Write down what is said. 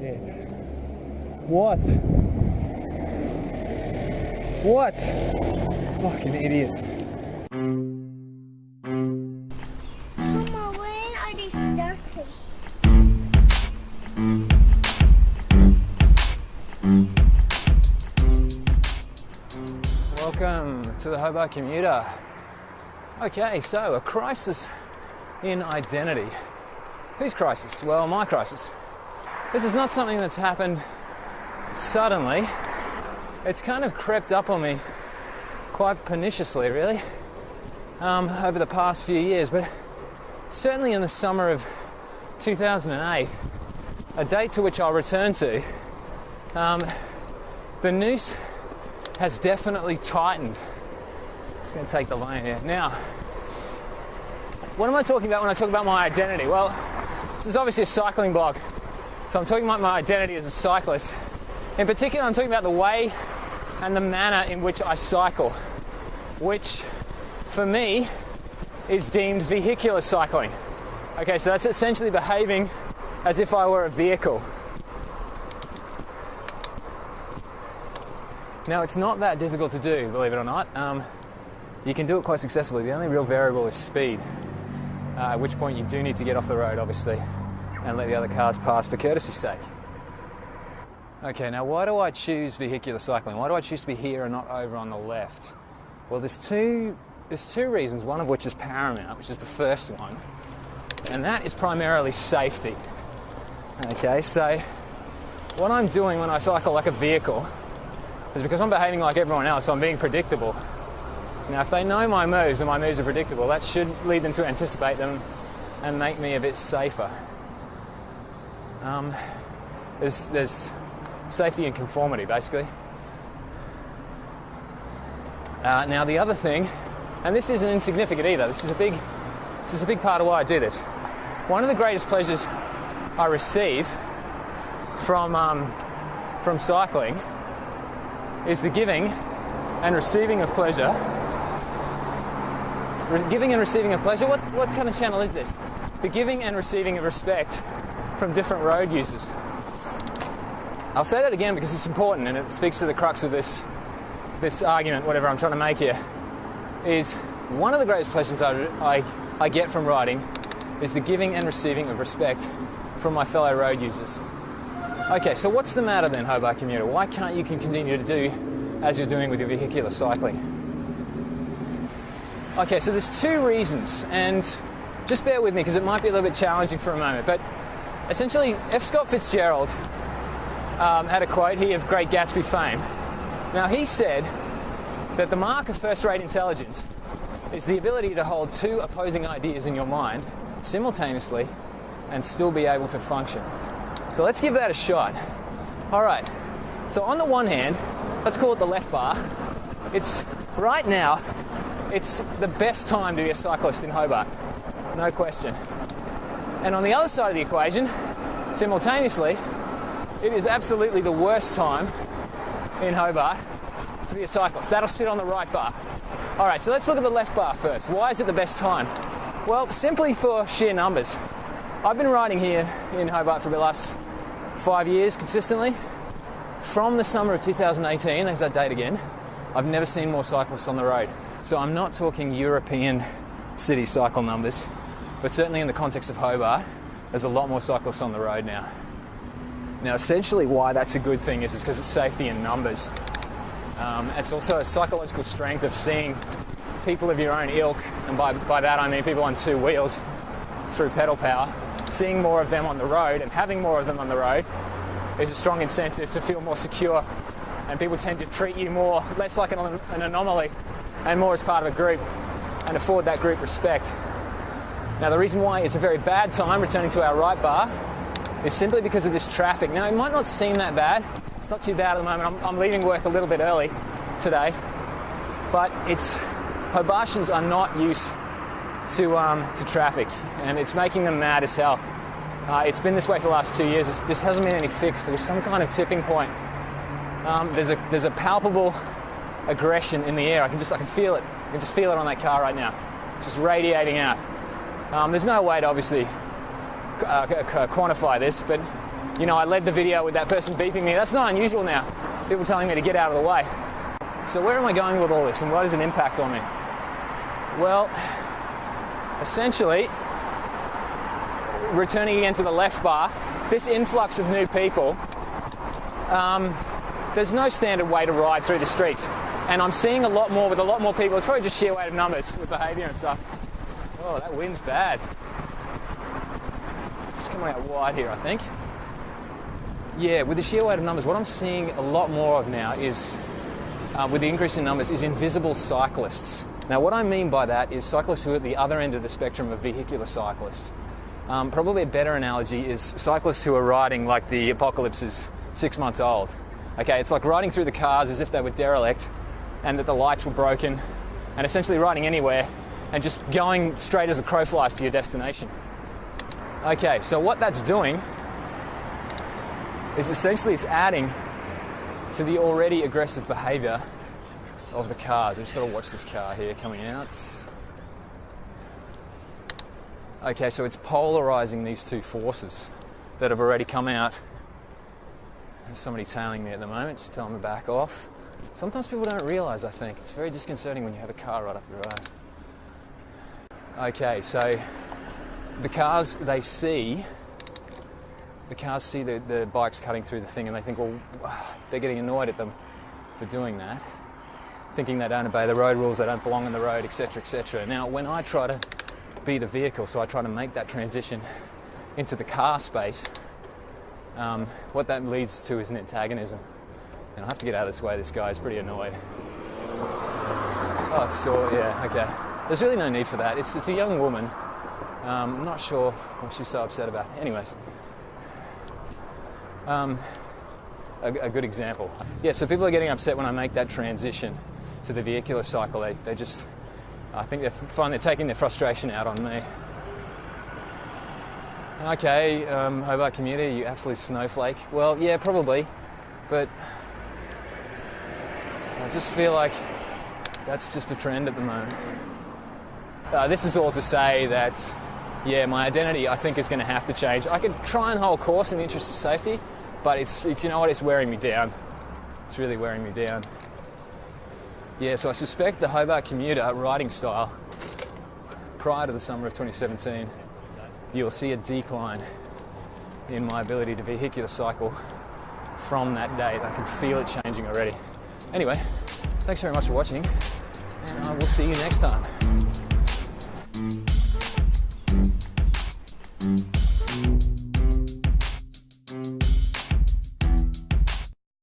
shit. What? What? Fucking idiot. Mama, when are they starting? Welcome to the Hobart Commuter. Okay, so a crisis in identity. Whose crisis? Well, my crisis. This is not something that's happened suddenly. It's kind of crept up on me quite perniciously, really, over the past few years, but certainly in the summer of 2008, a date to which I'll return to, the noose has definitely tightened. Just going to take the line here. Now, what am I talking about when I talk about my identity? Well, this is obviously a cycling blog, so I'm talking about my identity as a cyclist. In particular, I'm talking about the way and the manner in which I cycle, which for me is deemed vehicular cycling. Okay, so that's essentially behaving as if I were a vehicle. Now, it's not that difficult to do, believe it or not. You can do it quite successfully. The only real variable is speed, at which point you do need to get off the road, obviously, and let the other cars pass for courtesy's sake. Okay, now why do I choose vehicular cycling? Why do I choose to be here and not over on the left? Well, there's two reasons, one of which is paramount, which is the first one, and that is primarily safety. Okay, so what I'm doing when I cycle like a vehicle is because I'm behaving like everyone else, I'm being predictable. Now, if they know my moves and my moves are predictable, that should lead them to anticipate them and make me a bit safer. There's safety and conformity, basically. Now, the other thing, and this isn't insignificant either, this is a big part of why I do this. One of the greatest pleasures I receive from cycling is the giving and receiving of pleasure. Giving and receiving of pleasure? What kind of channel is this? The giving and receiving of respect from different road users. I'll say that again because it's important and it speaks to the crux of this argument, whatever I'm trying to make here, is one of the greatest pleasures I get from riding is the giving and receiving of respect from my fellow road users. Okay, so what's the matter then, Hobart Commuter? Why can't you continue to do as you're doing with your vehicular cycling? Okay, so there's two reasons, and just bear with me because it might be a little bit challenging for a moment, but essentially F. Scott Fitzgerald had a quote here of Great Gatsby fame. Now, he said that the mark of first-rate intelligence is the ability to hold two opposing ideas in your mind simultaneously and still be able to function. So let's give that a shot. All right, so on the one hand, let's call it the left bar. Right now, it's the best time to be a cyclist in Hobart, no question. And on the other side of the equation, simultaneously, it is absolutely the worst time in Hobart to be a cyclist. That'll sit on the right bar. All right, so let's look at the left bar first. Why is it the best time? Well, simply for sheer numbers. I've been riding here in Hobart for the last 5 years consistently. From the summer of 2018, there's that date again, I've never seen more cyclists on the road. So I'm not talking European city cycle numbers, but certainly in the context of Hobart, there's a lot more cyclists on the road now. Now, essentially why that's a good thing is because it's safety in numbers. It's also a psychological strength of seeing people of your own ilk, and by that I mean people on two wheels through pedal power. Seeing more of them on the road and having more of them on the road is a strong incentive to feel more secure, and people tend to treat you less like an anomaly and more as part of a group and afford that group respect. Now, the reason why it's a very bad time returning to our right bar is simply because of this traffic. Now, it might not seem that bad. It's not too bad at the moment. I'm leaving work a little bit early today, but Hobartians are not used to traffic, and it's making them mad as hell. It's been this way for the last 2 years. This hasn't been any fix. There's some kind of tipping point. There's a palpable aggression in the air. I can feel it. I can just feel it on that car right now, just radiating out. There's no way to obviously quantify this, but You know, I led the video with that person beeping me. That's not unusual now. People telling me to get out of the way. So where am I going with all this, and what is an impact on me? Well, essentially, returning again to the left bar, this influx of new people, there's no standard way to ride through the streets. And I'm seeing a lot more with a lot more people. It's probably just sheer weight of numbers with behaviour and stuff. Oh, that wind's bad. It's just coming out wide here, I think. Yeah, with the sheer weight of numbers, what I'm seeing a lot more of now is, with the increase in numbers, is invisible cyclists. Now, what I mean by that is cyclists who are at the other end of the spectrum of vehicular cyclists. Probably a better analogy is cyclists who are riding like the apocalypse is 6 months old. Okay, it's like riding through the cars as if they were derelict and that the lights were broken, and essentially riding anywhere and just going straight as a crow flies to your destination. Okay, so what that's doing is essentially it's adding to the already aggressive behaviour of the cars. I've just got to watch this car here coming out. Okay, so it's polarising these two forces that have already come out. There's somebody tailing me at the moment, just tell them to back off. Sometimes people don't realise, I think. It's very disconcerting when you have a car right up your ass. Okay, so the cars, they see the bikes cutting through the thing, and they think, well, they're getting annoyed at them for doing that, thinking they don't obey the road rules, they don't belong on the road, etc., etc. Now, when I try to be the vehicle, so I try to make that transition into the car space, what that leads to is an antagonism. And I have to get out of this way, this guy's pretty annoyed. Oh, it's sore, yeah, okay. There's really no need for that. It's a young woman. I'm not sure what she's so upset about. Anyways. A good example. Yeah, so people are getting upset when I make that transition to the vehicular cycle. They just, I think they find they're taking their frustration out on me. Okay, Hobart commuter, you absolute snowflake. Well, yeah, probably, but I just feel like that's just a trend at the moment. This is all to say that, yeah, my identity I think is going to have to change. I could try and hold course in the interest of safety, but it's you know what, it's wearing me down. It's really wearing me down. Yeah, so I suspect the Hobart commuter riding style, prior to the summer of 2017, you'll see a decline in my ability to vehicular cycle from that date. I can feel it changing already. Anyway, thanks very much for watching, and I will see you next time.